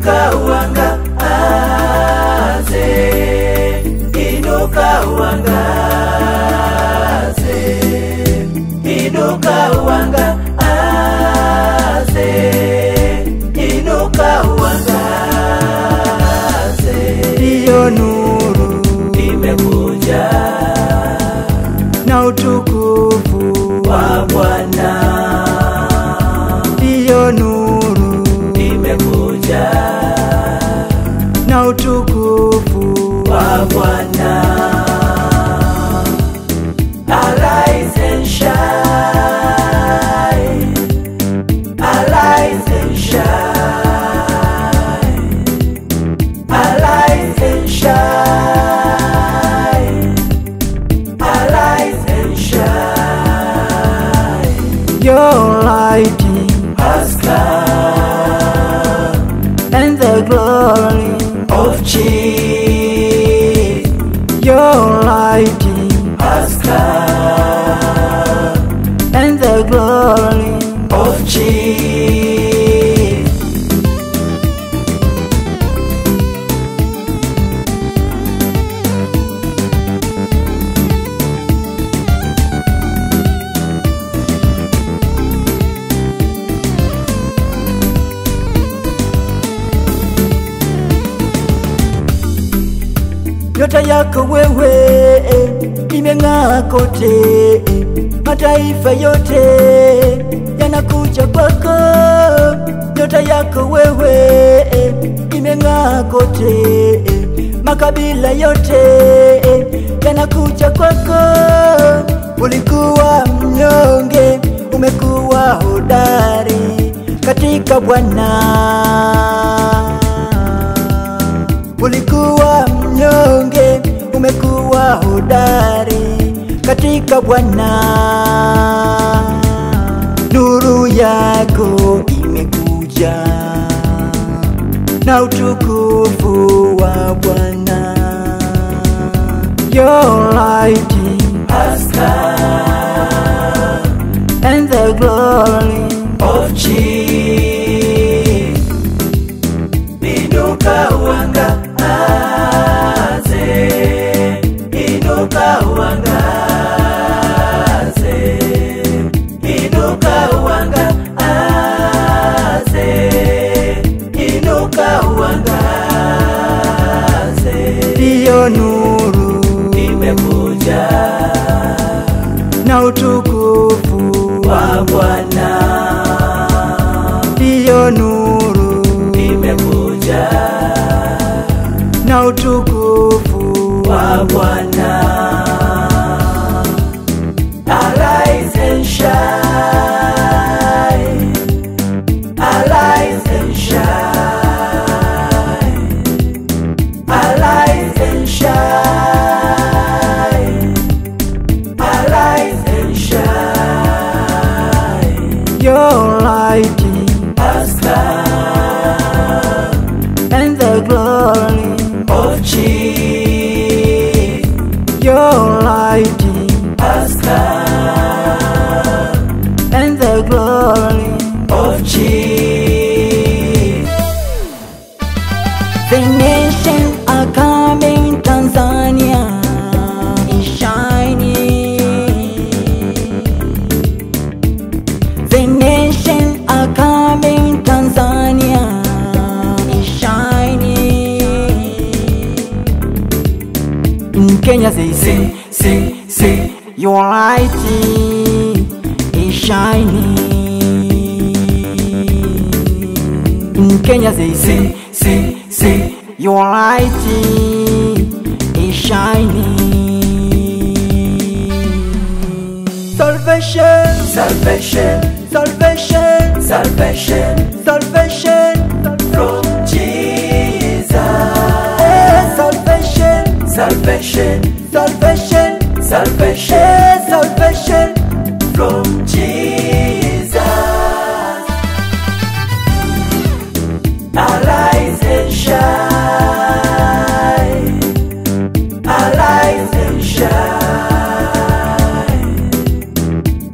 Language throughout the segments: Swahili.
inuka uangaze, inuka uangaze, inuka uangaze, inuka uangaze. Ndiyo nuru imekuja na utukufu wa Bwana. Ndiyo nuru imekuja na utukufu wa Bwana. Arise and shine, arise and shine, arise and shine, arise and shine. Your light has come, and the glory of Jesus. Your light has come, and the glory of Jesus. Nyota yako wewe imeng'aa kote, mataifa yote yanakuja kwako. Nyota yako wewe imeng'aa kote, makabila yote yanakuja kwako. Ulikuwa mnyonge, umekuwa hodari katika Bwana. Ulikuwa mnyonge, umekuwa hodari katika Bwana. Nuru yako imekuja na utukufu wa Bwana. Your light has come, and the glory of Jesus. Inuka uangaze, inuka uangaze, inuka uangaze, inuka uangaze. Ndiyo nuru imekuja na utukufu wa Bwana. Ndiyo nuru imekuja na utukufu wa Bwana. Arise and shine, arise and shine, arise and shine, arise and shine. Your light has come, and the glory of Jesus. Your light has come, and the glory of Jesus. The nations are coming, Tanzania is shining. The nations are coming, Tanzania is shining. In Kenya they say, your light is shining. In Kenya they say, your light is shining. Salvation, salvation, salvation, salvation, salvation from Jesus. Salvation, salvation, salvation, salvation, salvation from Jesus. Arise and shine, arise and shine,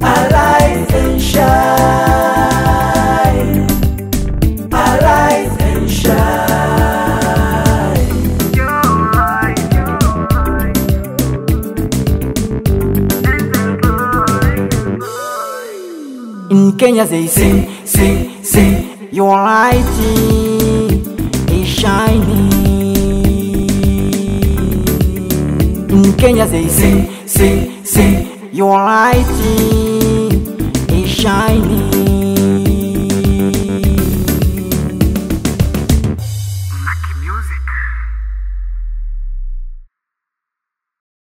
arise and shine, arise and shine. Kenya say sing, sing, sing. Your light is shining. Kenya say sing, sing, sing. Your light is shining.